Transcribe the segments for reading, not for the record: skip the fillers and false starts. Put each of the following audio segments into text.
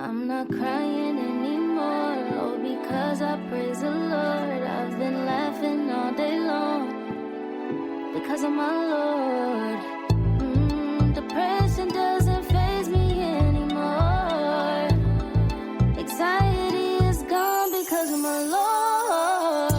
I'm not crying anymore, oh, because I praise the Lord. I've been laughing all day long because of my Lord. Depression doesn't faze me anymore. Anxiety is gone because of my Lord.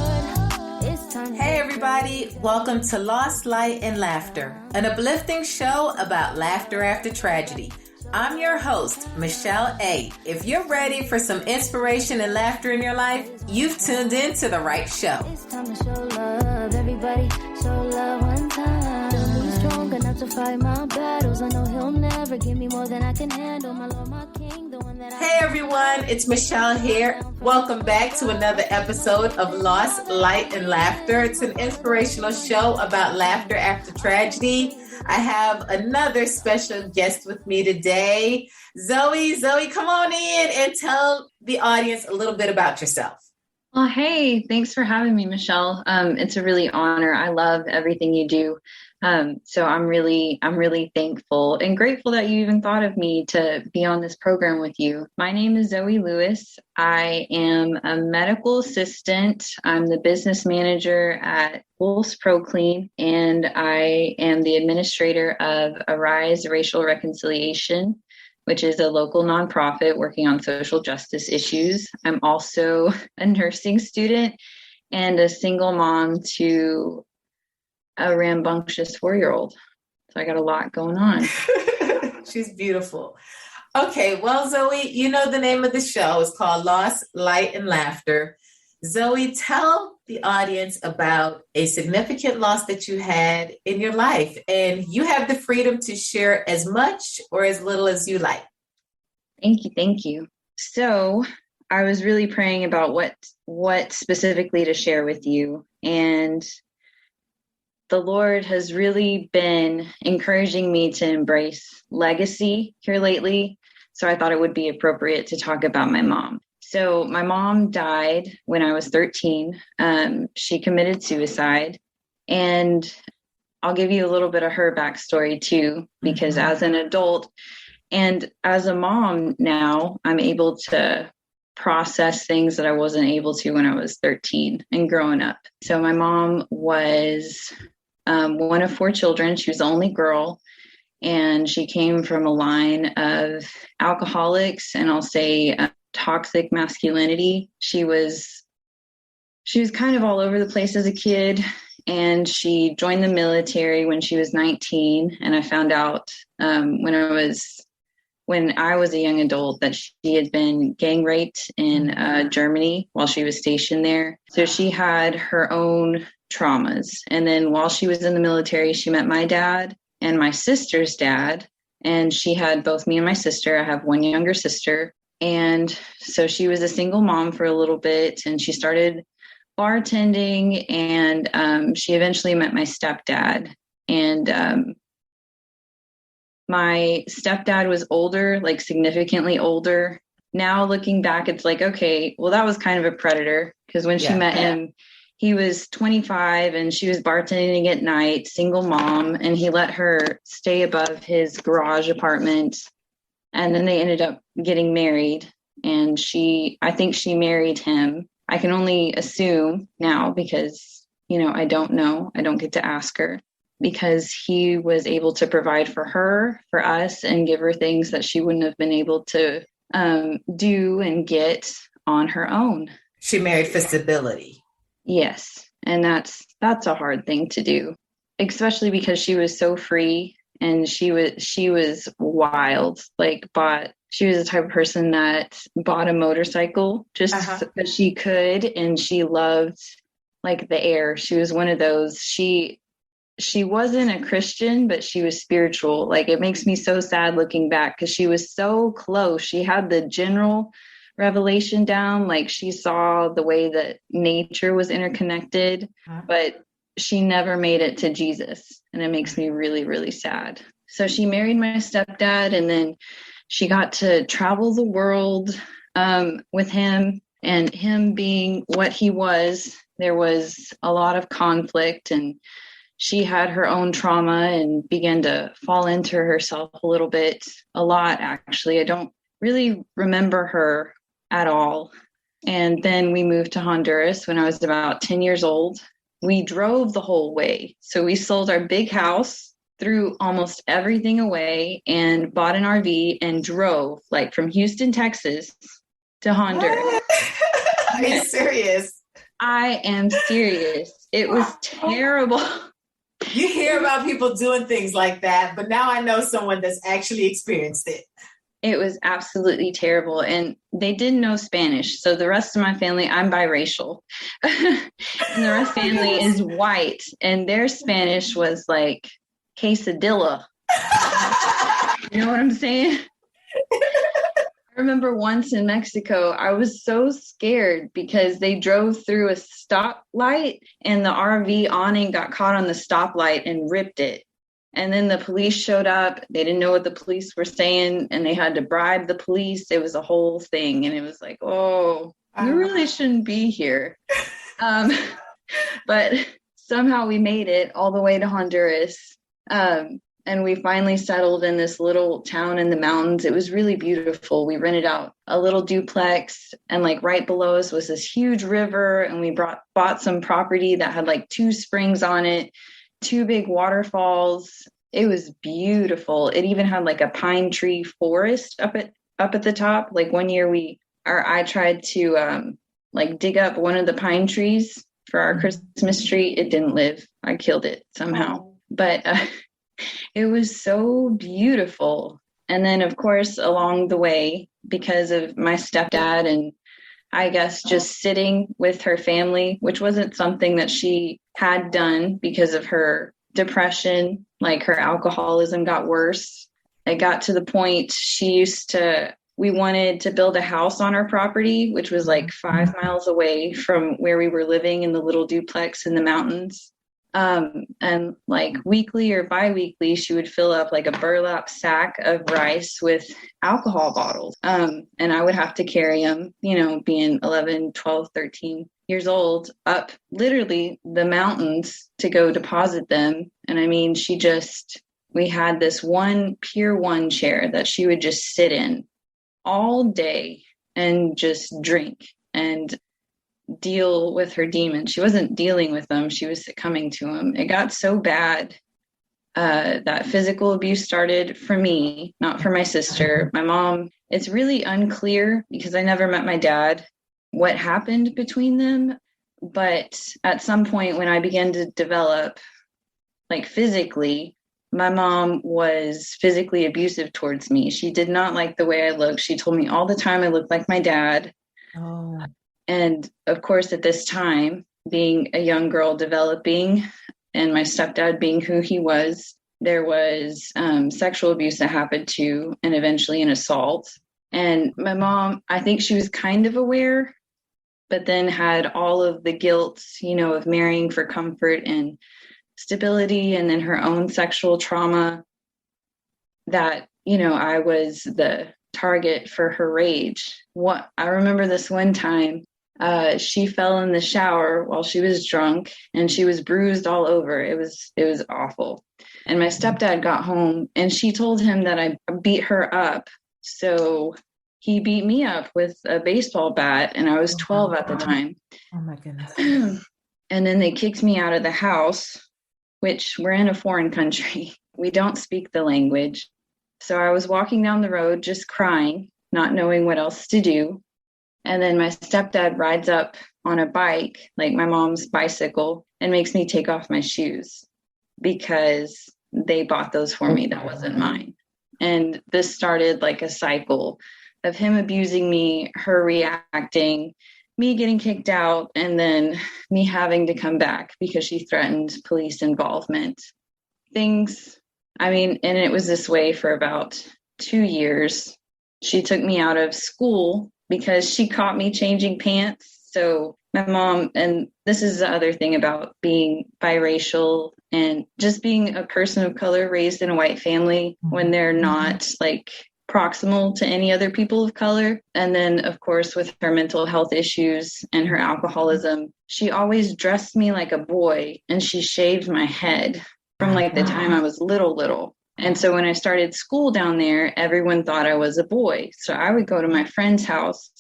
It's time. Hey everybody, welcome to Lost Light and Laughter, an uplifting show about laughter after tragedy. I'm your host, Michelle A. If you're ready for some inspiration and laughter in your life, you've tuned in to the right show. It's time to show love, everybody. Show love one time. Feel me strong enough to fight my battles. I know he'll never give me more than I can handle. My Lord, my King, the one that Hey everyone, it's Michelle here. Welcome back to another episode of Lost Light and Laughter. It's an inspirational show about laughter after tragedy. I have another special guest with me today, Zoie. Zoie, come on in and tell the audience a little bit about yourself. Well, hey, thanks for having me, Michelle. It's a really honor. I love everything you do. So I'm really thankful and grateful that you even thought of me to be on this program with you. My name is Zoie Lewis. I am a medical assistant. I'm the business manager at Pulse Pro Clean, and I am the administrator of Arise Racial Reconciliation, which is a local nonprofit working on social justice issues. I'm also a nursing student and a single mom to a rambunctious 4-year-old. So I got a lot going on. She's beautiful. Okay, well, Zoie, you know the name of the show is called Lost Light and Laughter. Zoie, tell the audience about a significant loss that you had in your life, and you have the freedom to share as much or as little as you like. Thank you. So I was really praying about what specifically to share with you, and the Lord has really been encouraging me to embrace legacy here lately. So I thought it would be appropriate to talk about my mom. So my mom died when I was 13. She committed suicide, and I'll give you a little bit of her backstory too, because as an adult and as a mom now, I'm able to process things that I wasn't able to when I was 13 and growing up. So my mom was one of 4 children. She was the only girl, and she came from a line of alcoholics and I'll say toxic masculinity. She was kind of all over the place as a kid, and she joined the military when she was 19. And I found out when I was a young adult that she had been gang raped in Germany while she was stationed there. So she had her own traumas. And then while she was in the military, she met my dad and my sister's dad. And she had both me and my sister. I have one younger sister. And so she was a single mom for a little bit, and she started bartending, and she eventually met my stepdad. And my stepdad was older, like significantly older. Now looking back, it's like, okay, well, that was kind of a predator, because when she met him, he was 25 and she was bartending at night, single mom, and he let her stay above his garage apartment. And then they ended up getting married, and I think she married him. I can only assume now because, I don't know. I don't get to ask her, because he was able to provide for her, for us, and give her things that she wouldn't have been able to do and get on her own. She married for stability. Yes. And that's a hard thing to do, especially because she was so free, and she was wild, she was the type of person that bought a motorcycle just because she could. And she loved the air. She was one of those, she wasn't a Christian, but she was spiritual. It makes me so sad looking back, because she was so close. She had the general revelation down. She saw the way that nature was interconnected, but she never made it to Jesus. And it makes me really, really sad. So she married my stepdad, and then she got to travel the world with him, and him being what he was. There was a lot of conflict, and she had her own trauma and began to fall into herself a lot, actually. I don't really remember her at all. And then we moved to Honduras when I was about 10 years old. We drove the whole way. So we sold our big house, threw almost everything away, and bought an RV and drove like from Houston, Texas to Honduras. Are you serious? I am serious. It was terrible. You hear about people doing things like that, but now I know someone that's actually experienced it. It was absolutely terrible. And they didn't know Spanish. So the rest of my family, I'm biracial. And the rest of the family is white. And their Spanish was like quesadilla. You know what I'm saying? I remember once in Mexico, I was so scared because they drove through a stoplight and the RV awning got caught on the stoplight and ripped it. And then the police showed up. They didn't know what the police were saying, and they had to bribe the police. It was a whole thing. And it was like, oh, you really shouldn't be here. But somehow we made it all the way to Honduras. And we finally settled in this little town in the mountains. It was really beautiful. We rented out a little duplex, and like right below us was this huge river. And we bought some property that had like 2 springs on it, 2 big waterfalls. It was beautiful. It even had like a pine tree forest up at the top. Like one year I tried to like dig up one of the pine trees for our Christmas tree. It didn't live. I killed it somehow. But it was so beautiful. And then of course, along the way, because of my stepdad and I guess just sitting with her family, which wasn't something that she had done because of her depression, like her alcoholism got worse. It got to the point we wanted to build a house on our property, which was like 5 miles away from where we were living in the little duplex in the mountains. And like weekly or bi-weekly, she would fill up like a burlap sack of rice with alcohol bottles. And I would have to carry them, being 11, 12, 13 years old, up literally the mountains to go deposit them. And I mean, we had this Pier 1 chair that she would just sit in all day and just drink and deal with her demons. She wasn't dealing with them. She was succumbing to them. It got so bad that physical abuse started for me, not for my sister. My mom, it's really unclear because I never met my dad what happened between them. But at some point when I began to develop like physically, my mom was physically abusive towards me. She did not like the way I looked. She told me all the time I looked like my dad. Oh. And of course, at this time, being a young girl developing and my stepdad being who he was, there was sexual abuse that happened too, and eventually an assault. And my mom, I think she was kind of aware, but then had all of the guilt, of marrying for comfort and stability, and then her own sexual trauma that, I was the target for her rage. I remember this one time, she fell in the shower while she was drunk and she was bruised all over. It was awful. And my stepdad got home and she told him that I beat her up. So he beat me up with a baseball bat and I was 12 at the time. Oh my goodness. And then they kicked me out of the house, which we're in a foreign country. We don't speak the language. So I was walking down the road just crying, not knowing what else to do. And then my stepdad rides up on a bike, like my mom's bicycle, and makes me take off my shoes because they bought those for me. That wasn't mine. And this started like a cycle of him abusing me, her reacting, me getting kicked out, and then me having to come back because she threatened police involvement. And it was this way for about 2 years. She took me out of school because she caught me changing pants. So my mom, and this is the other thing about being biracial and just being a person of color raised in a white family when they're not like proximal to any other people of color. And then, of course, with her mental health issues and her alcoholism, she always dressed me like a boy and she shaved my head from like the time I was little. And so when I started school down there, everyone thought I was a boy. So I would go to my friend's house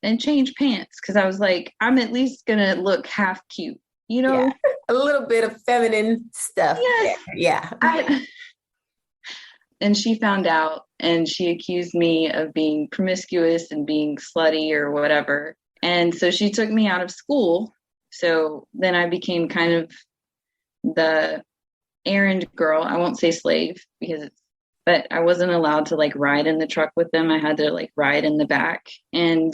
and change pants because I was like, I'm at least going to look half cute, you know? Yeah. A little bit of feminine stuff. Yes. Yeah. And she found out and she accused me of being promiscuous and being slutty or whatever. And so she took me out of school. So then I became kind of the errand girl. I won't say slave but I wasn't allowed to like ride in the truck with them. I had to like ride in the back. And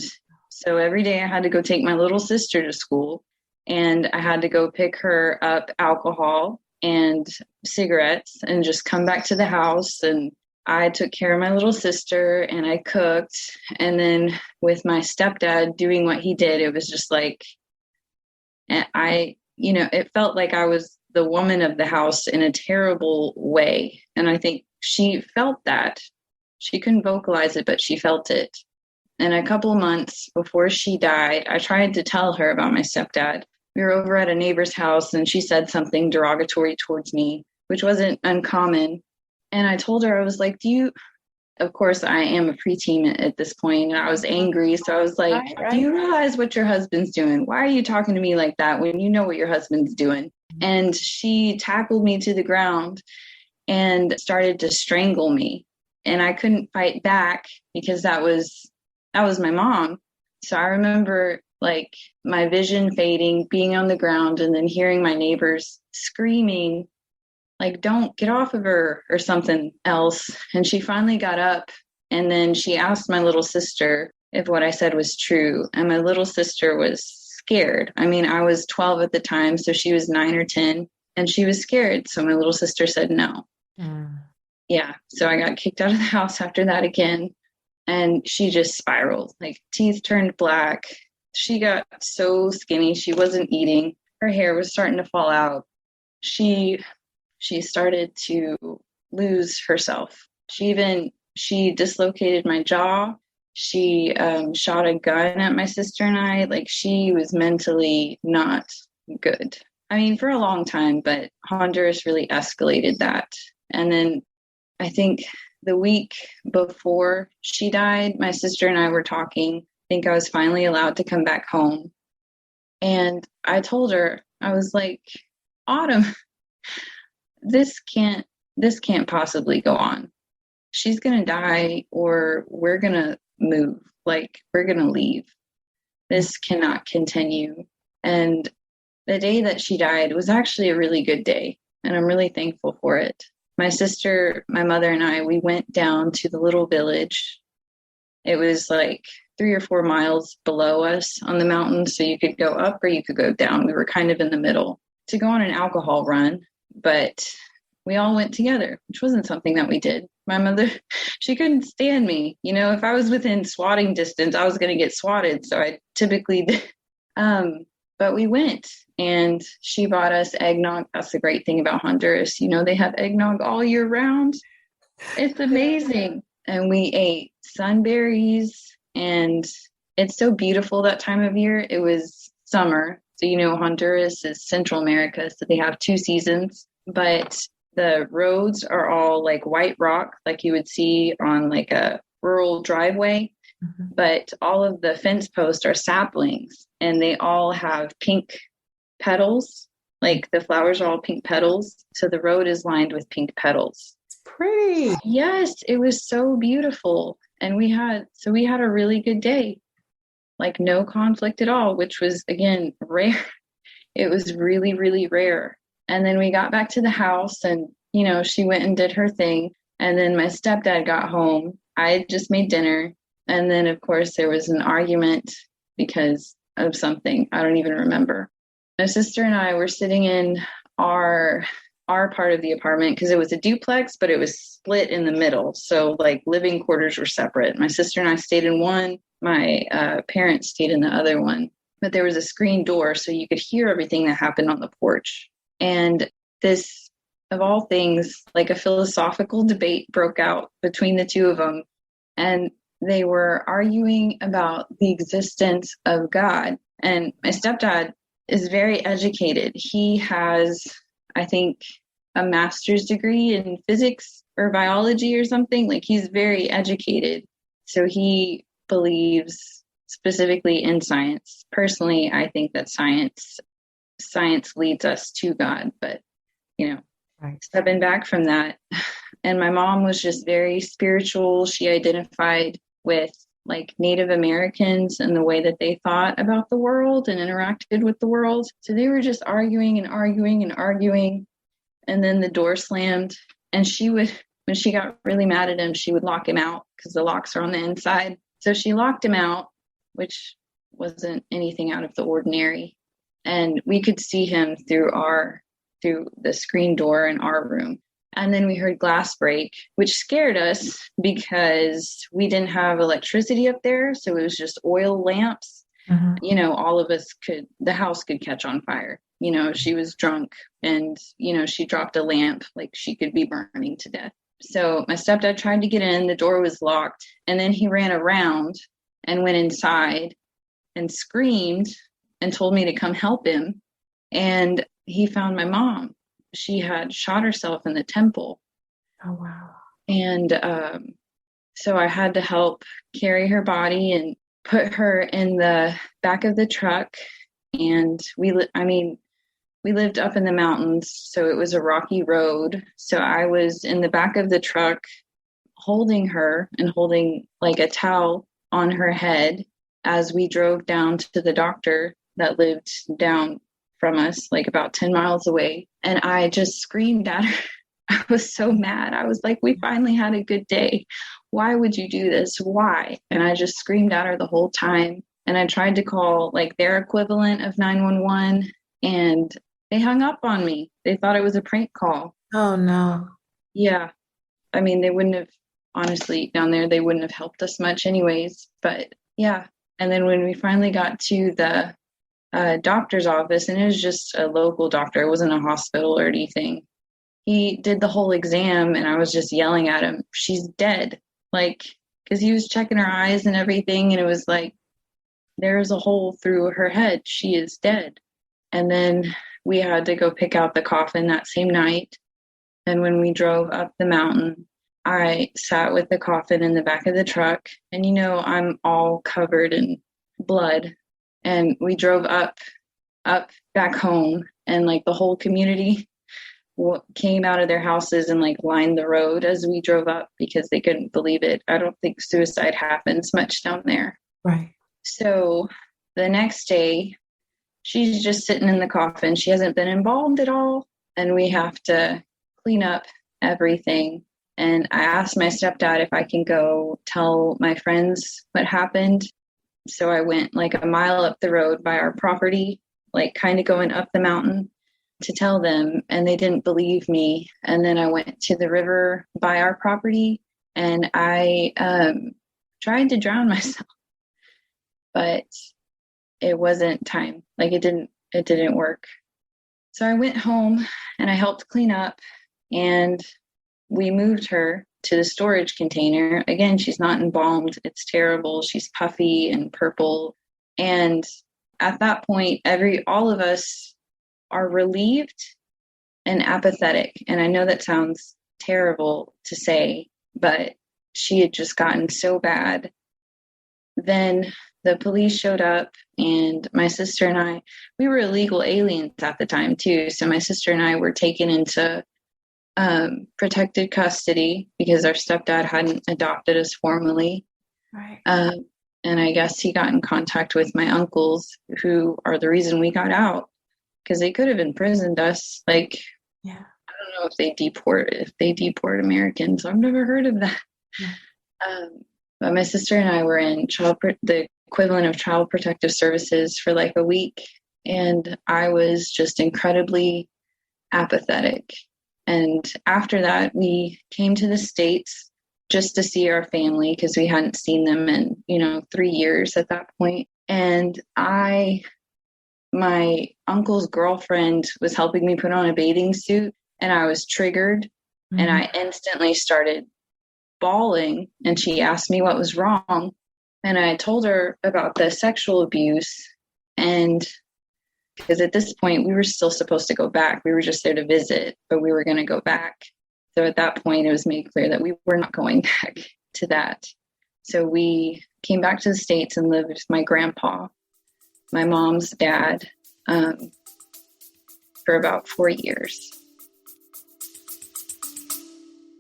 so every day I had to go take my little sister to school and I had to go pick her up alcohol and cigarettes and just come back to the house. And I took care of my little sister and I cooked. And then with my stepdad doing what he did, it was just like, and it felt like I was the woman of the house in a terrible way. And I think she felt that. She couldn't vocalize it, but she felt it. And a couple months before she died, I tried to tell her about my stepdad. We were over at a neighbor's house and she said something derogatory towards me, which wasn't uncommon. And I told her, I was like, of course, I am a preteen at this point, and I was angry. So I was like, Do you realize what your husband's doing? Why are you talking to me like that when you know what your husband's doing? And she tackled me to the ground and started to strangle me. And I couldn't fight back because that was my mom. So I remember like my vision fading, being on the ground, and then hearing my neighbors screaming, like, don't get off of her or something else. And she finally got up and then she asked my little sister if what I said was true. And my little sister was scared. I mean, I was 12 at the time, so she was 9 or 10 and she was scared. So my little sister said no. Yeah. So I got kicked out of the house after that again. And she just spiraled, like teeth turned black. She got so skinny. She wasn't eating. Her hair was starting to fall out. She started to lose herself. She dislocated my jaw. She shot a gun at my sister and I. Like, she was mentally not good. I mean, for a long time, but Honduras really escalated that. And then I think the week before she died, my sister and I were talking. I think I was finally allowed to come back home. And I told her, I was like, Autumn, this can't possibly go on. She's going to die or we're going to move. Like, we're going to leave. This cannot continue. And the day that she died was actually a really good day. And I'm really thankful for it. My sister, my mother, and I, we went down to the little village. It was like 3 or 4 miles below us on the mountain. So you could go up or you could go down. We were kind of in the middle to go on an alcohol run. But we all went together, which wasn't something that we did. My mother, she couldn't stand me. You know, if I was within swatting distance, I was going to get swatted. So I typically did. But we went and she bought us eggnog. That's the great thing about Honduras. You know, they have eggnog all year round. It's amazing. And we ate sunberries and it's so beautiful that time of year. It was summer. So, you know, Honduras is Central America. So they have 2 seasons, but the roads are all like white rock, like you would see on like a rural driveway. Mm-hmm. But all of the fence posts are saplings and they all have pink petals. Like the flowers are all pink petals. So the road is lined with pink petals. It's pretty. Yes, it was so beautiful. And we had a really good day. Like no conflict at all, which was, again, rare. It was really, really rare. And then we got back to the house and, you know, she went and did her thing. And then my stepdad got home. I had just made dinner. And then, of course, there was an argument because of something. I don't even remember. My sister and I were sitting in our part of the apartment because it was a duplex, but it was split in the middle. So like living quarters were separate. My sister and I stayed in one. My parents stayed in the other one. But there was a screen door so you could hear everything that happened on the porch. And this, of all things, like a philosophical debate broke out between the two of them. And they were arguing about the existence of God. And my stepdad is very educated. He has, I think, a master's degree in physics or biology or something. Like, he's very educated. So he believes specifically in science. Personally, I think that science leads us to God, but Right. stepping back from that. And my mom was just very spiritual. She identified with like Native Americans and the way that they thought about the world and interacted with the world. So they were just arguing and arguing and arguing. And then the door slammed, and she would, when she got really mad at him, she would lock him out because the locks are on the inside. So she locked him out, which wasn't anything out of the ordinary. And we could see him through the screen door in our room. And then we heard glass break, which scared us because we didn't have electricity up there. So it was just oil lamps. All of us the house could catch on fire. She was drunk and, she dropped a lamp, like she could be burning to death. So my stepdad tried to get in, the door was locked. And then he ran around and went inside and screamed and told me to come help him. And he found my mom. She had shot herself in the temple. Oh, wow. And so I had to help carry her body and put her in the back of the truck. And we lived up in the mountains, so it was a rocky road. So I was in the back of the truck holding her and holding like a towel on her head as we drove down to the doctor that lived down from us, like about 10 miles away. And I just screamed at her. I was so mad. I was like, we finally had a good day. Why would you do this? Why? And I just screamed at her the whole time. And I tried to call like their equivalent of 911, and they hung up on me. They thought it was a prank call. Oh, no. Yeah. I mean, they wouldn't have, honestly, down there, they wouldn't have helped us much anyways. But yeah. And then when we finally got to the doctor's office, and it was just a local doctor, it wasn't a hospital or anything, he did the whole exam, and I was just yelling at him, she's dead. Like, because he was checking her eyes and everything, and it was like, there's a hole through her head. She is dead. And then we had to go pick out the coffin that same night. And when we drove up the mountain, I sat with the coffin in the back of the truck. And, I'm all covered in blood. And we drove up back home, and like the whole community came out of their houses and like lined the road as we drove up because they couldn't believe it. I don't think suicide happens much down there. Right. So the next day, she's just sitting in the coffin. She hasn't been embalmed at all. And we have to clean up everything. And I asked my stepdad if I can go tell my friends what happened. So I went like a mile up the road by our property, like kind of going up the mountain to tell them. And they didn't believe me. And then I went to the river by our property, and I tried to drown myself. But it wasn't time. Like it didn't work. So I went home and I helped clean up, and we moved her to the storage container. Again, she's not embalmed. It's terrible. She's puffy and purple. And at that point, all of us are relieved and apathetic. And I know that sounds terrible to say, but she had just gotten so bad. Then the police showed up, and my sister and I, we were illegal aliens at the time too. So my sister and I were taken into protected custody because our stepdad hadn't adopted us formally. Right. And I guess he got in contact with my uncles, who are the reason we got out, because they could have imprisoned us. Like, yeah, I don't know if they deport Americans. I've never heard of that. Yeah. But my sister and I were in the equivalent of Child Protective Services for like a week. And I was just incredibly apathetic. And after that, we came to the States just to see our family because we hadn't seen them in, 3 years at that point. And my uncle's girlfriend was helping me put on a bathing suit, and I was triggered. Mm-hmm. And I instantly started bawling, and she asked me what was wrong. And I told her about the sexual abuse. And because at this point we were still supposed to go back, we were just there to visit, but we were going to go back So at that point, it was made clear that we were not going back to that. So we came back to the States and lived with my grandpa, my mom's dad, for about 4 years.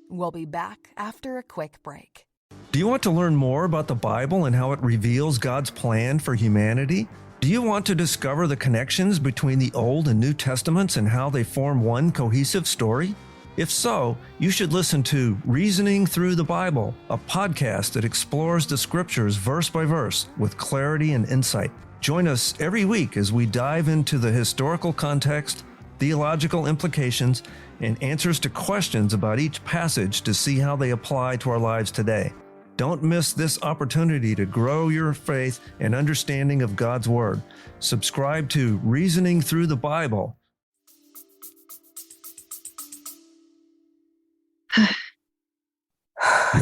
We'll be back after a quick break. Do you want to learn more about the Bible and how it reveals God's plan for humanity? Do you want to discover the connections between the Old and New Testaments and how they form one cohesive story? If so, you should listen to Reasoning Through the Bible, a podcast that explores the scriptures verse by verse with clarity and insight. Join us every week as we dive into the historical context, theological implications, and answers to questions about each passage to see how they apply to our lives today. Don't miss this opportunity to grow your faith and understanding of God's Word. Subscribe to Reasoning Through the Bible.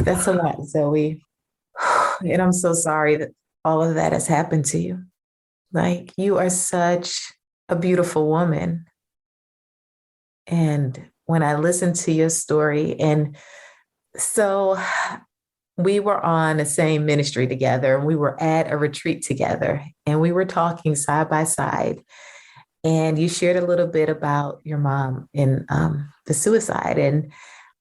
That's a lot, Zoe. And I'm so sorry that all of that has happened to you. Like, you are such a beautiful woman. And when I listened to your story, and so we were on the same ministry together, and we were at a retreat together, and we were talking side by side. And you shared a little bit about your mom and the suicide. And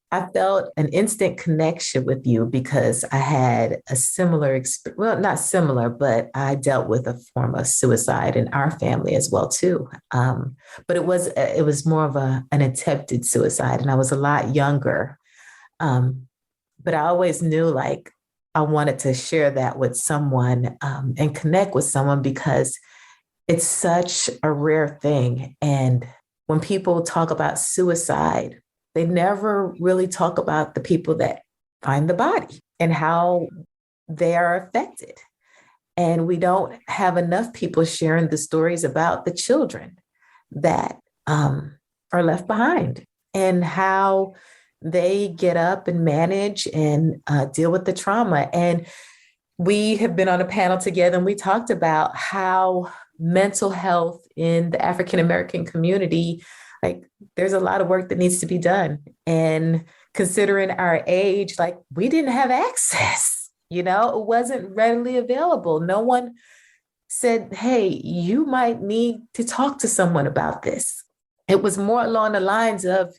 I felt an instant connection with you because I had a similar experience. Well, not similar, but I dealt with a form of suicide in our family as well too. But it was more of an attempted suicide, and I was a lot younger. But I always knew, like, I wanted to share that with someone and connect with someone because it's such a rare thing. And when people talk about suicide, they never really talk about the people that find the body and how they are affected. And we don't have enough people sharing the stories about the children that are left behind and how they get up and manage and deal with the trauma. And we have been on a panel together, and we talked about how mental health in the African-American community, like, there's a lot of work that needs to be done. And considering our age, like, we didn't have access, it wasn't readily available. No one said, hey, you might need to talk to someone about this. It was more along the lines of,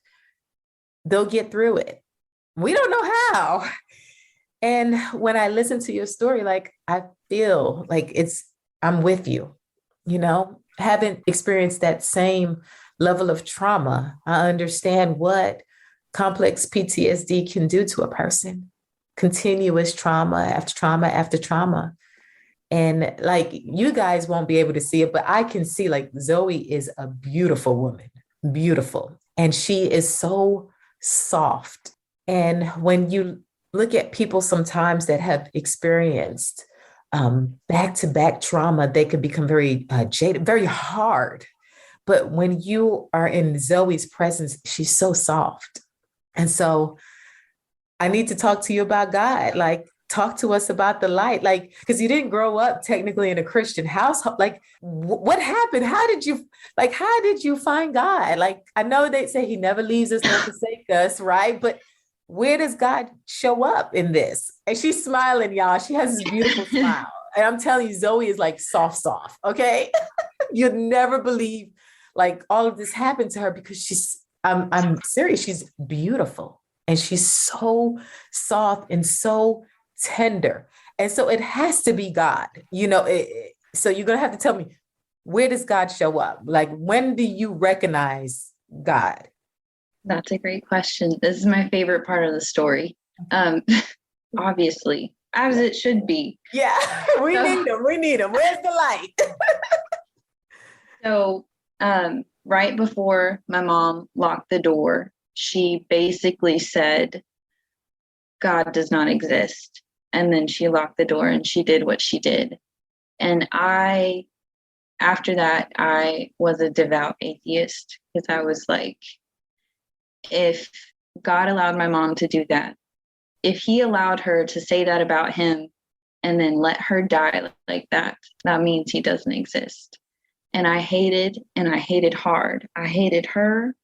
they'll get through it. We don't know how. And when I listen to your story, like, I feel like I'm with you, haven't experienced that same level of trauma. I understand what complex PTSD can do to a person. Continuous trauma after trauma after trauma. And like, you guys won't be able to see it, but I can see, like, Zoe is a beautiful woman, beautiful. And she is so soft. And when you look at people sometimes that have experienced back-to-back trauma, they can become very jaded, very hard. But when you are in Zoe's presence, she's so soft. And so I need to talk to you about God. Like, talk to us about the light. Like, because you didn't grow up technically in a Christian household. Like, what happened? How did you find God? Like, I know they say he never leaves us nor forsakes us, right? But where does God show up in this? And she's smiling, y'all. She has this beautiful smile. And I'm telling you, Zoe is like soft, okay? You'd never believe, like, all of this happened to her because I'm serious. She's beautiful, and she's so soft and so tender. And so it has to be God, so you're going to have to tell me, where does God show up? Like, when do you recognize God? That's a great question. This is my favorite part of the story. Obviously, as it should be. Yeah, we need them. Where's the light? So, right before my mom locked the door, she basically said, God does not exist. And then she locked the door and she did what she did. And after that, I was a devout atheist, because I was like, if God allowed my mom to do that, if he allowed her to say that about him and then let her die like that, that means he doesn't exist. And I hated hard. I hated her.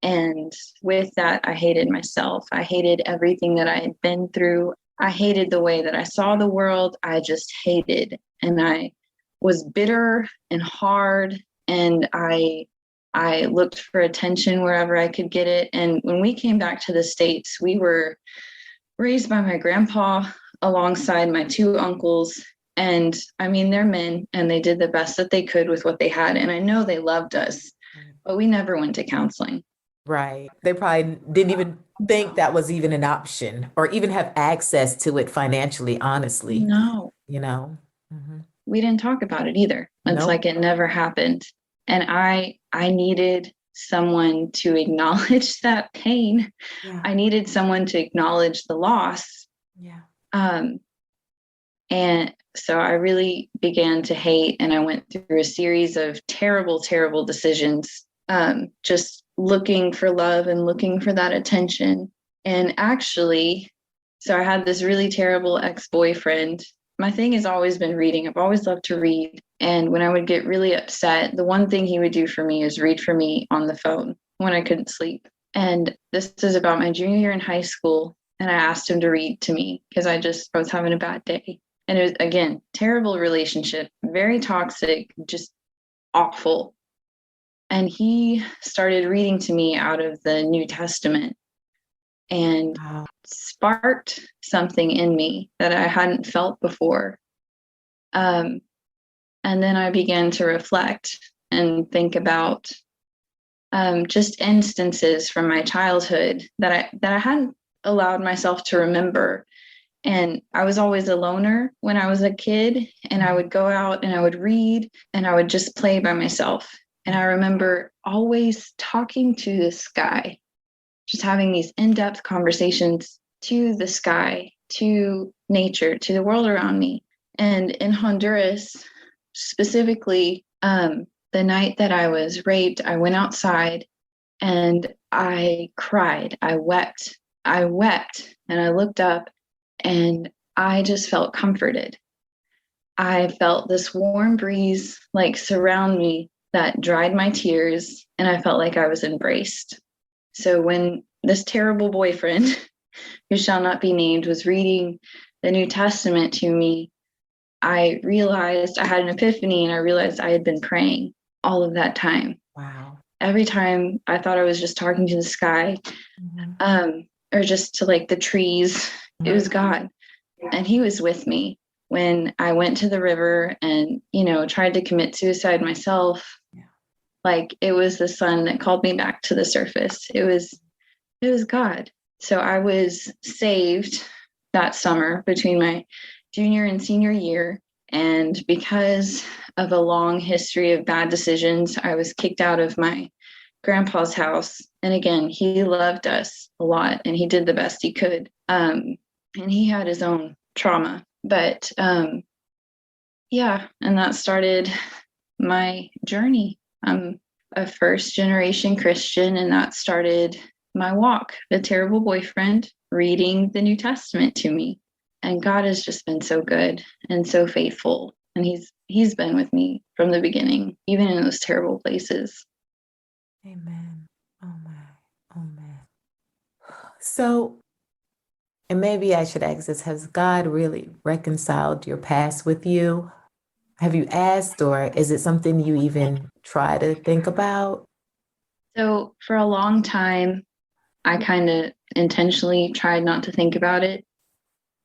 And with that, I hated myself. I hated everything that I had been through. I hated the way that I saw the world. I just hated. And I was bitter and hard. And I looked for attention wherever I could get it. And when we came back to the States, we were raised by my grandpa alongside my two uncles. And I mean, they're men and they did the best that they could with what they had. And I know they loved us, but we never went to counseling. Right. They probably didn't even think that was even an option or even have access to it financially, honestly. No. We didn't talk about it either. It's like it never happened. And I needed someone to acknowledge that pain. Yeah. I needed someone to acknowledge the loss. Yeah. And so I really began to hate, and I went through a series of terrible, terrible decisions, just looking for love and looking for that attention. And actually, so I had this really terrible ex-boyfriend. My thing has always been reading. I've always loved to read. And when I would get really upset, the one thing he would do for me is read for me on the phone when I couldn't sleep. And this is about my junior year in high school. And I asked him to read to me because I was having a bad day. And it was, again, terrible relationship, very toxic, just awful. And he started reading to me out of the New Testament and sparked something in me that I hadn't felt before. And then I began to reflect and think about just instances from my childhood that I hadn't allowed myself to remember. And I was always a loner when I was a kid, and I would go out and I would read and I would just play by myself. And I remember always talking to the sky, just having these in-depth conversations to the sky, to nature, to the world around me. And in Honduras, specifically, the night that I was raped, I went outside and I cried. I wept, and I looked up and I just felt comforted. I felt this warm breeze like surround me that dried my tears, and I felt like I was embraced. So when this terrible boyfriend, who shall not be named, was reading the New Testament to me, I realized I had an epiphany, and I realized I had been praying all of that time. Wow. Every time I thought I was just talking to the sky, or just to like the trees, it was God. And he was with me when I went to the river and, tried to commit suicide myself. Yeah. Like it was the sun that called me back to the surface. It was God. So I was saved that summer between my junior and senior year. And because of a long history of bad decisions, I was kicked out of my grandpa's house. And again, he loved us a lot and he did the best he could. And he had his own trauma. But and that started my journey. I'm a first generation Christian, and that started my walk. The terrible boyfriend reading the New Testament to me. And God has just been so good and so faithful. And he's been with me from the beginning, even in those terrible places. Amen. Oh my. Oh man. So, and maybe I should ask this, has God really reconciled your past with you? Have you asked, or is it something you even try to think about? So for a long time, I kind of intentionally tried not to think about it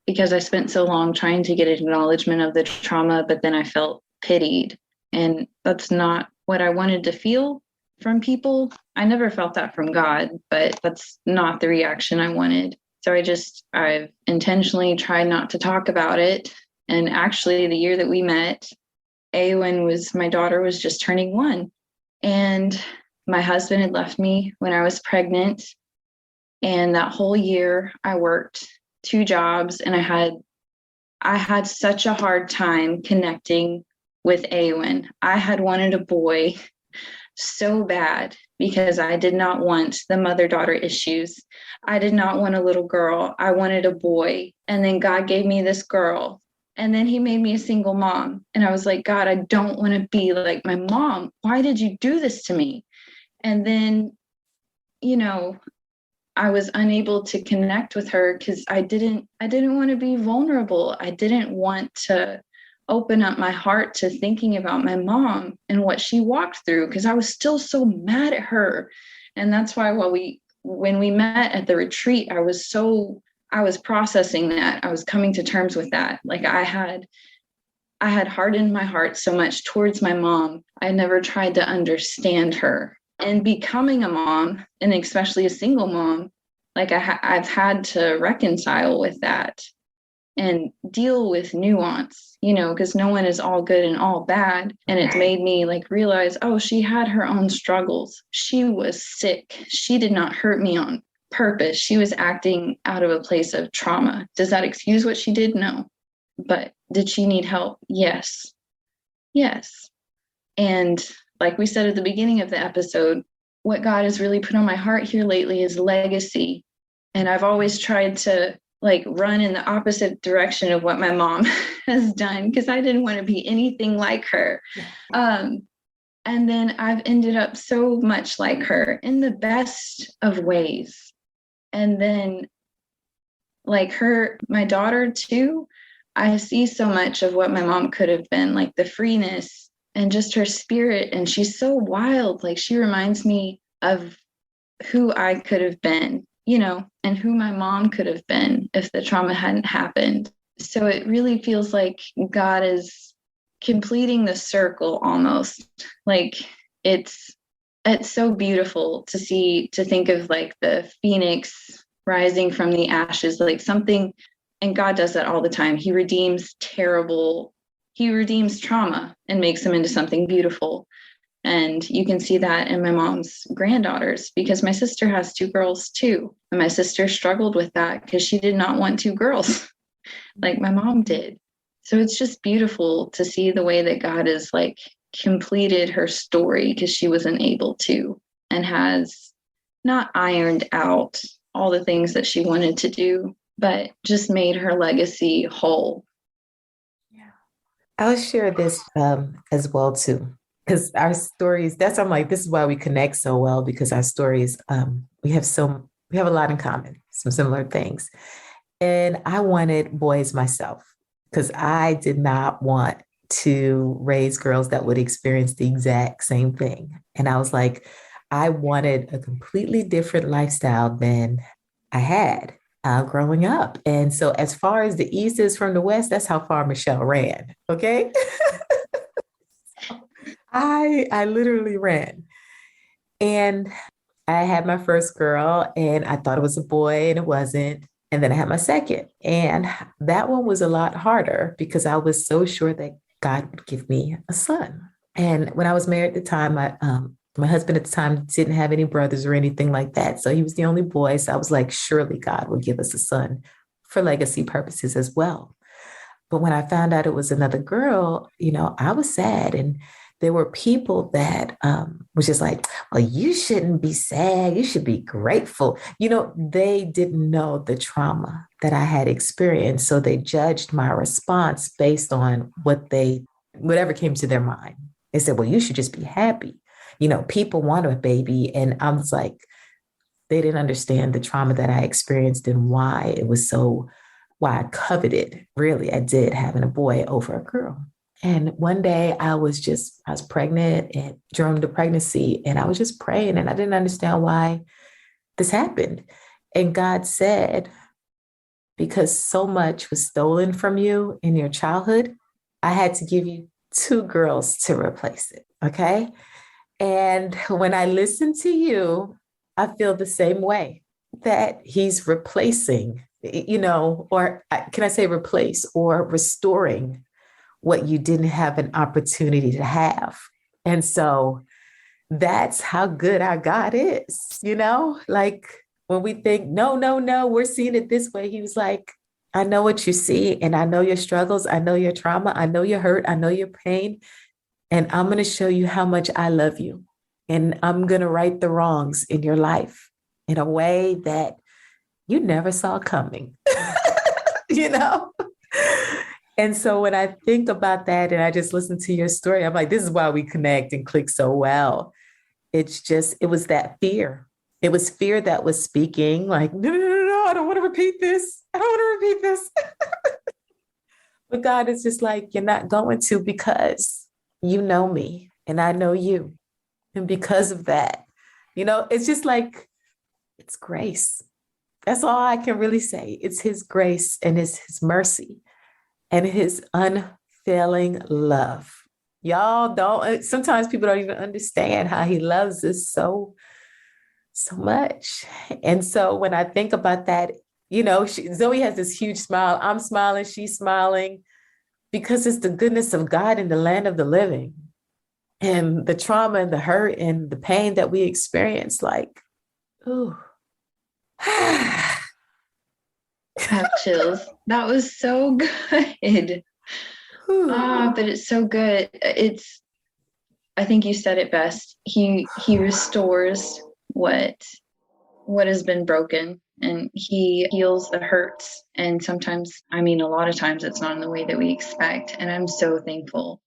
because I spent so long trying to get acknowledgement of the trauma, but then I felt pitied. And that's not what I wanted to feel from people. I never felt that from God, but that's not the reaction I wanted. So I've intentionally tried not to talk about it. And actually the year that we met, my daughter was just turning 1. And my husband had left me when I was pregnant. And that whole year I worked 2 jobs, and I had such a hard time connecting with Awen. I had wanted a boy so bad because I did not want the mother-daughter issues. I did not want a little girl. I wanted a boy. And then God gave me this girl. And then he made me a single mom. And I was like, God, I don't want to be like my mom. Why did you do this to me? And then, you know, I was unable to connect with her because I didn't want to be vulnerable. I didn't want to open up my heart to thinking about my mom and what she walked through, because I was still so mad at her. And that's why when we met at the retreat, I was processing that. I was coming to terms with that. Like I had hardened my heart so much towards my mom. I never tried to understand her. And becoming a mom, and especially a single mom, like I've had to reconcile with that and deal with nuance, because no one is all good and all bad. And it's made me like realize, oh, she had her own struggles. She was sick. She did not hurt me on purpose. She was acting out of a place of trauma. Does that excuse what she did? No. But did she need help? Yes. Yes. And like we said at the beginning of the episode, what God has really put on my heart here lately is legacy. And I've always tried to like run in the opposite direction of what my mom has done, because I didn't want to be anything like her. And then I've ended up so much like her in the best of ways. And then like my daughter too, I see so much of what my mom could have been, like the freeness and just her spirit. And she's so wild. Like she reminds me of who I could have been, and who my mom could have been if the trauma hadn't happened. So it really feels like God is completing the circle almost. Like it's so beautiful to think of like the phoenix rising from the ashes, like something. And God does that all the time. He redeems trauma and makes them into something beautiful. And you can see that in my mom's granddaughters, because my sister has 2 girls too. And my sister struggled with that because she did not want 2 girls like my mom did. So it's just beautiful to see the way that God has like completed her story, because she wasn't able to, and has not ironed out all the things that she wanted to do, but just made her legacy whole. Yeah. I'll share this as well too, because our stories, I'm like, this is why we connect so well, because our stories, we have a lot in common, some similar things. And I wanted boys myself, because I did not want to raise girls that would experience the exact same thing. And I was like, I wanted a completely different lifestyle than I had growing up. And so as far as the East is from the West, that's how far Michelle ran. Okay. I literally ran. And I had my first girl and I thought it was a boy and it wasn't. And then I had my second. And that one was a lot harder because I was so sure that God would give me a son. And when I was married at the time, my husband at the time didn't have any brothers or anything like that. So he was the only boy. So I was like, surely God will give us a son for legacy purposes as well. But when I found out it was another girl, I was sad. And there were people that was just like, well, you shouldn't be sad. You should be grateful. They didn't know the trauma that I had experienced. So they judged my response based on whatever came to their mind. They said, well, you should just be happy. People want a baby. And I was like, they didn't understand the trauma that I experienced and why I coveted, really, I did, having a boy over a girl. And one day I was pregnant and during the pregnancy, and I was just praying and I didn't understand why this happened. And God said, because so much was stolen from you in your childhood, I had to give you 2 girls to replace it. Okay. And when I listen to you, I feel the same way, that he's replacing, or can I say replace, or restoring what you didn't have an opportunity to have. And so that's how good our God is, like when we think, no, we're seeing it this way. He was like, I know what you see, and I know your struggles. I know your trauma. I know your hurt. I know your pain. And I'm going to show you how much I love you. And I'm going to right the wrongs in your life in a way that you never saw coming, And so when I think about that and I just listen to your story, I'm like, this is why we connect and click so well. It was that fear. It was fear that was speaking, like, no, no, no, no, I don't want to repeat this. I don't want to repeat this. But God is just like, you're not going to, because you know me and I know you. And because of that, it's just like, it's grace. That's all I can really say. It's his grace and his mercy and his unfailing love. Y'all don't, sometimes people don't even understand how he loves us so much. And so when I think about that, Zoe has this huge smile. I'm smiling, she's smiling, because it's the goodness of God in the land of the living. And the trauma and the hurt and the pain that we experience, like, ooh. I have chills. That was so good. But it's so good. I think you said it best. He restores what has been broken, and he heals the hurts. And sometimes, a lot of times it's not in the way that we expect. And I'm so thankful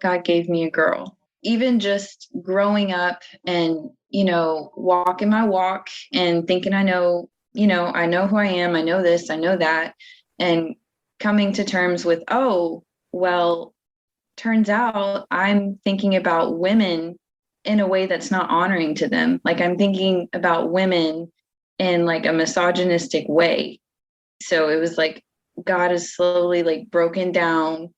God gave me a girl. Even just growing up and, walking my walk and thinking I know who I am, I know this, I know that, and coming to terms with, oh, well, turns out I'm thinking about women in a way that's not honoring to them. Like, I'm thinking about women in like a misogynistic way. So it was like God is slowly like broken down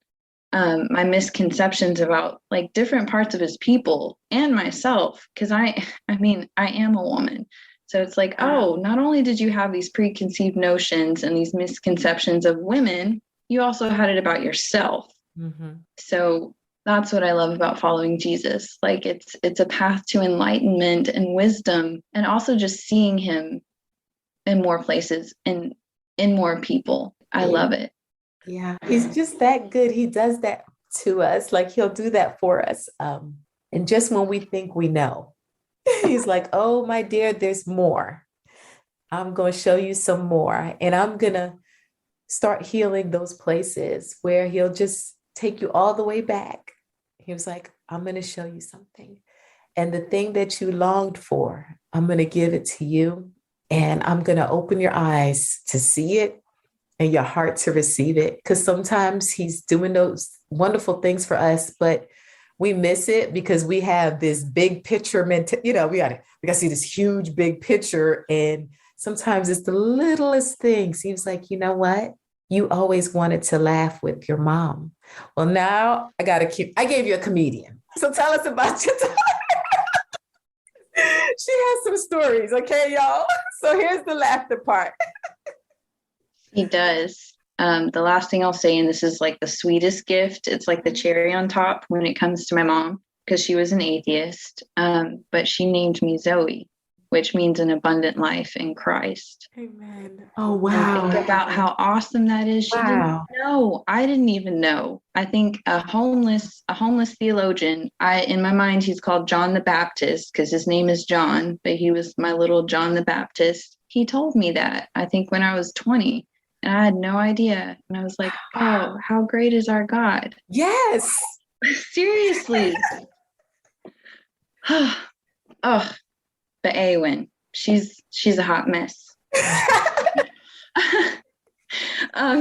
my misconceptions about like different parts of his people and myself. Cause I am a woman. So it's like, oh, not only did you have these preconceived notions and these misconceptions of women, you also had it about yourself. Mm-hmm. So that's what I love about following Jesus. Like it's a path to enlightenment and wisdom, and also just seeing him in more places and in more people. I love it. Yeah, he's just that good. He does that to us. Like, he'll do that for us. And just when we think we know, he's like, oh, my dear, there's more. I'm going to show you some more. And I'm going to start healing those places where he'll just take you all the way back. He was like, I'm going to show you something. And the thing that you longed for, I'm going to give it to you. And I'm going to open your eyes to see it and your heart to receive it. Because sometimes he's doing those wonderful things for us, but we miss it because we have this big picture we got to see this huge big picture. And sometimes it's the littlest things. He was like, you know what? You always wanted to laugh with your mom. Well, now I gave you a comedian. So tell us about your time. She has some stories, okay, y'all? So here's the laughter part. He does. The last thing I'll say, and this is like the sweetest gift, it's like the cherry on top when it comes to my mom, because she was an atheist, but she named me Zoe, which means an abundant life in Christ. Amen. Oh, wow. Think about how awesome that is. She didn't know. I didn't even know. I think a homeless theologian, in my mind, he's called John the Baptist because his name is John, but he was my little John the Baptist. He told me that, I think when I was 20. And I had no idea. And I was like, oh, how great is our God? Yes. Seriously. Oh, but Awen, she's a hot mess. Oh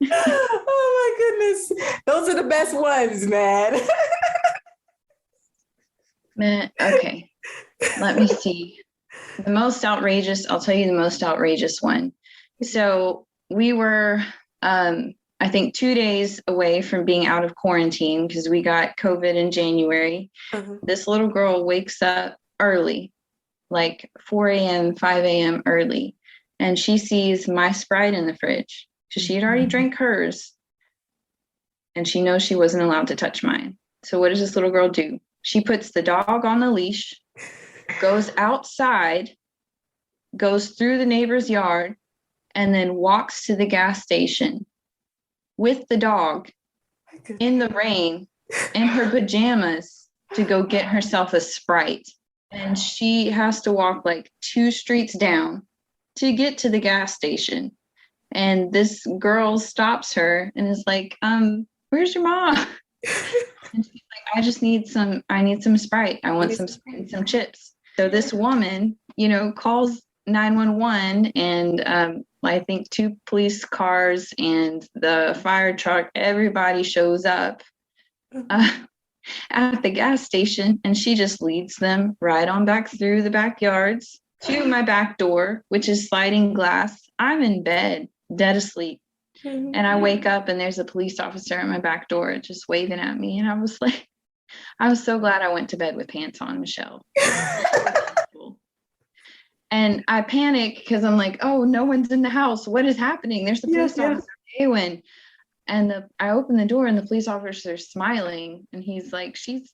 my goodness. Those are the best ones, man. Man, okay. Let me see. The most outrageous, I'll tell you the most outrageous one. So we were, I think, 2 days away from being out of quarantine because we got COVID in January. Mm-hmm. This little girl wakes up early, like 4 a.m., 5 a.m. early, and she sees my Sprite in the fridge because she had already drank hers, and she knows she wasn't allowed to touch mine. So what does this little girl do? She puts the dog on the leash, goes outside, goes through the neighbor's yard, and then walks to the gas station with the dog in the rain in her pajamas to go get herself a Sprite. And she has to walk like 2 streets down to get to the gas station. And this girl stops her and is like, where's your mom? And she's like, I need some Sprite. I want some Sprite and some chips. So this woman, calls 911 and I think 2 police cars and the fire truck, everybody shows up at the gas station, and she just leads them right on back through the backyards to my back door, which is sliding glass. I'm in bed, dead asleep. And I wake up and there's a police officer at my back door just waving at me. And I was like, I was so glad I went to bed with pants on, Michelle. And I panic because I'm like, oh, no one's in the house. What is happening? There's a police officer. Ewan. And I open the door and the police officer's smiling. And he's like, she's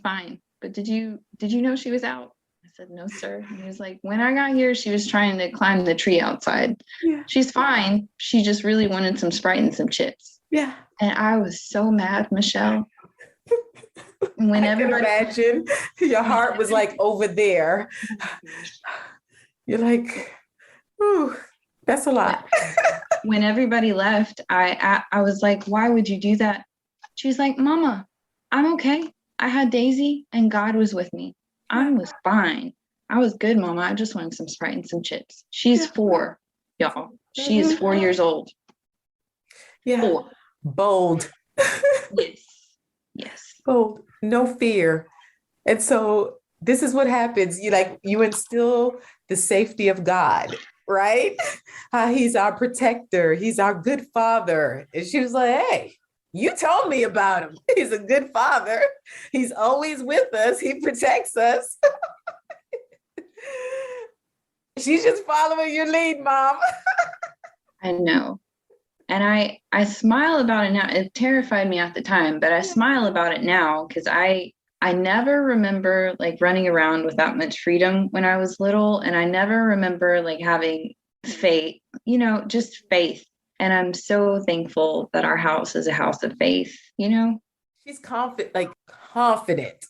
fine. But did you know she was out? I said, no, sir. And he was like, when I got here, she was trying to climb the tree outside. Yeah. She's fine. She just really wanted some Sprite and some chips. Yeah. And I was so mad, Michelle. When I can imagine your heart was like over there. You're like, ooh, that's a lot. When everybody left, I was like, why would you do that? She was like, Mama, I'm okay. I had Daisy and God was with me. I was fine. I was good, Mama. I just wanted some Sprite and some chips. She's 4, y'all. She is 4 years old. Yeah. 4. Bold. Yes. Bold. No fear. And so this is what happens. You instill the safety of God, right? He's our protector. He's our good father. And she was like, hey, you told me about him. He's a good father. He's always with us. He protects us. She's just following your lead, Mom. I know. And I smile about it now. It terrified me at the time, but I smile about it now because I never remember like running around with that much freedom when I was little. And I never remember like having faith, just faith. And I'm so thankful that our house is a house of faith, She's confident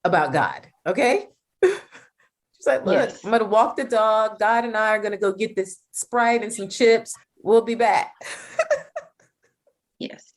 about God. Okay. She's like, look, yes. I'm going to walk the dog. God and I are going to go get this Sprite and some chips. We'll be back. Yes.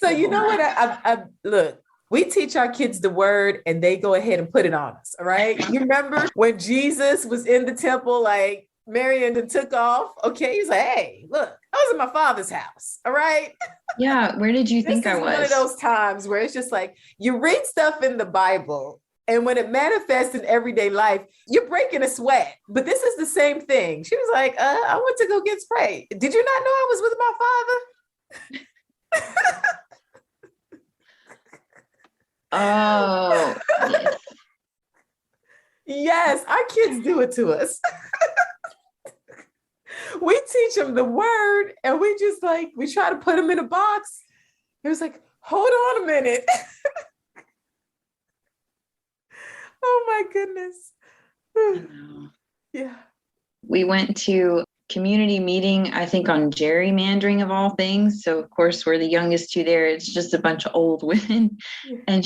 So you know what? I look, we teach our kids the word and they go ahead and put it on us. All right. You remember when Jesus was in the temple, like Marion took off. Okay. He's like, hey, look, I was in my Father's house. All right. Yeah. Where did you think I was? One of those times where it's just like, you read stuff in the Bible and when it manifests in everyday life, you're breaking a sweat. But this is the same thing. She was like, I went to go get Sprite. Did you not know I was with my father? Oh, yes. Yes, our kids do it to us. We teach them the word and we just we try to put them in a box. It was like, hold on a minute. Oh my goodness. Yeah. We went to community meeting, I think on gerrymandering of all things. So of course we're the youngest 2 there. It's just a bunch of old women. Yeah. And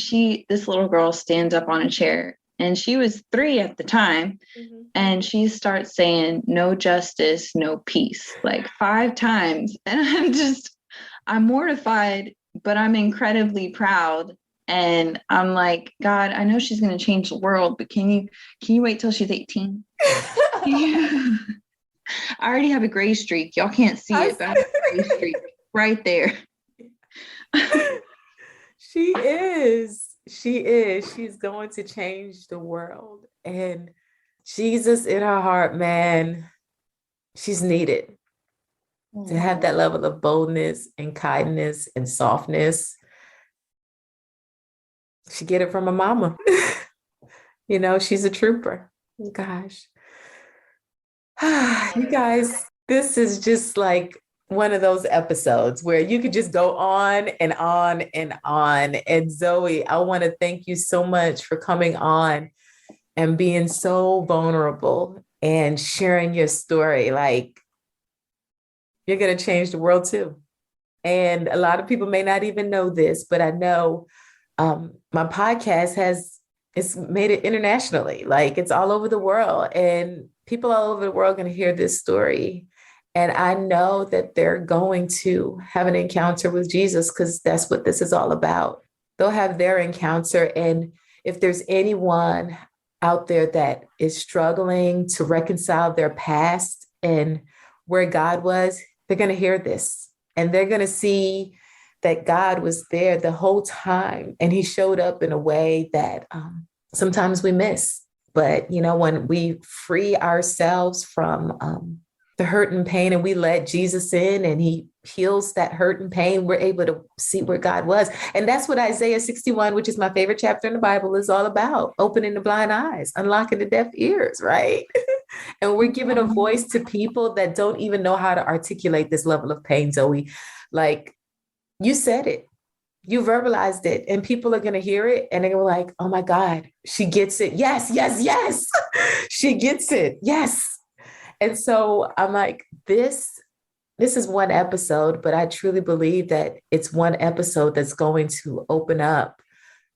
this little girl stands up on a chair and she was 3 at the time. Mm-hmm. And she starts saying, no justice, no peace, like 5 times. And I'm mortified, but I'm incredibly proud. And I'm like, God, I know she's going to change the world, but can you wait till she's 18? I already have a gray streak. Y'all can't see it, but I have a gray streak right there. She is. She's going to change the world. And Jesus in her heart, man, she's needed to have that level of boldness and kindness and softness. She get it from her mama. She's a trooper. Gosh. You guys, this is just like one of those episodes where you could just go on and on and on. And Zoie, I want to thank you so much for coming on and being so vulnerable and sharing your story. Like, you're going to change the world too. And a lot of people may not even know this, but I know my podcast it's made it internationally. Like, it's all over the world and people all over the world are going to hear this story. And I know that they're going to have an encounter with Jesus because that's what this is all about. They'll have their encounter. And if there's anyone out there that is struggling to reconcile their past and where God was, they're going to hear this and they're going to see that God was there the whole time. And he showed up in a way that sometimes we miss. But, when we free ourselves from the hurt and pain and we let Jesus in and he heals that hurt and pain, we're able to see where God was. And that's what Isaiah 61, which is my favorite chapter in the Bible, is all about: opening the blind eyes, unlocking the deaf ears, right? And we're giving a voice to people that don't even know how to articulate this level of pain, Zoe. Like, you said it, you verbalized it, and people are going to hear it and they're like, oh my God, she gets it. Yes, yes, yes. She gets it. Yes. And so I'm like, this is one episode, but I truly believe that it's one episode that's going to open up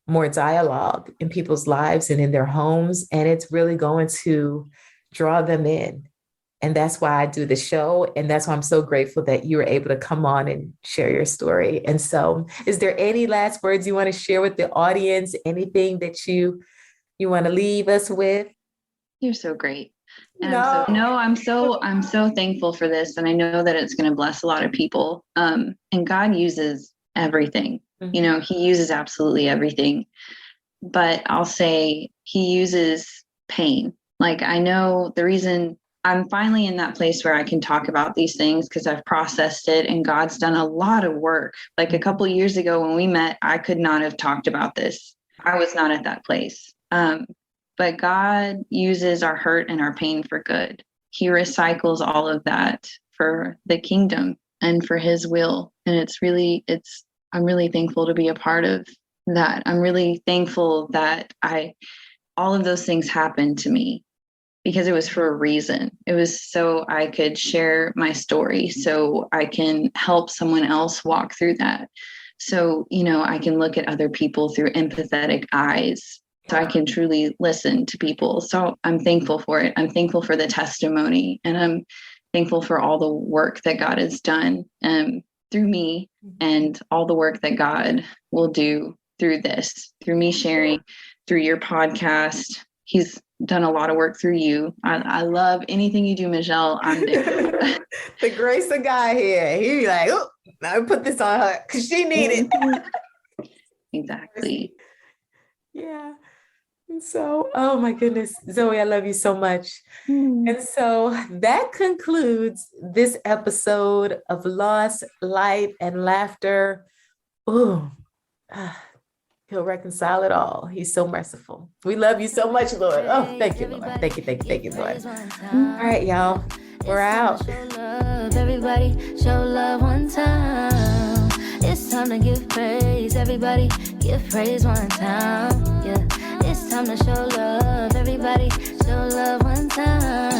more dialogue in people's lives and in their homes. And it's really going to draw them in. And that's why I do the show. And that's why I'm so grateful that you were able to come on and share your story. And so is there any last words you want to share with the audience? Anything that you want to leave us with? You're so great. And I'm so thankful for this. And I know that it's going to bless a lot of people. And God uses everything. Mm-hmm. He uses absolutely everything. But I'll say he uses pain. Like, I know the reason I'm finally in that place where I can talk about these things because I've processed it and God's done a lot of work. Like a couple of years ago when we met, I could not have talked about this. I was not at that place. But God uses our hurt and our pain for good. He recycles all of that for the kingdom and for his will. And I'm really thankful to be a part of that. I'm really thankful that all of those things happened to me because it was for a reason. It was so I could share my story, so I can help someone else walk through that. So, I can look at other people through empathetic eyes. So I can truly listen to people. So I'm thankful for it. I'm thankful for the testimony, and I'm thankful for all the work that God has done through me, and all the work that God will do through this, through me sharing, through your podcast. He's done a lot of work through you. I love anything you do, Michelle. I'm there. The grace of God here. He's like, oh, I put this on her because she needed it. Exactly. Yeah. And so, oh my goodness, Zoe, I love you so much. And so that concludes this episode of Loss, Light, and Laughter. Ooh, he'll reconcile it all. He's so merciful. We love you so much, Lord. Oh, thank you, Lord. Thank you, Lord. All right, y'all. We're out. Everybody show love one time. It's time to give praise. Everybody give praise one time. Yeah. It's time to show love. Everybody show love one time.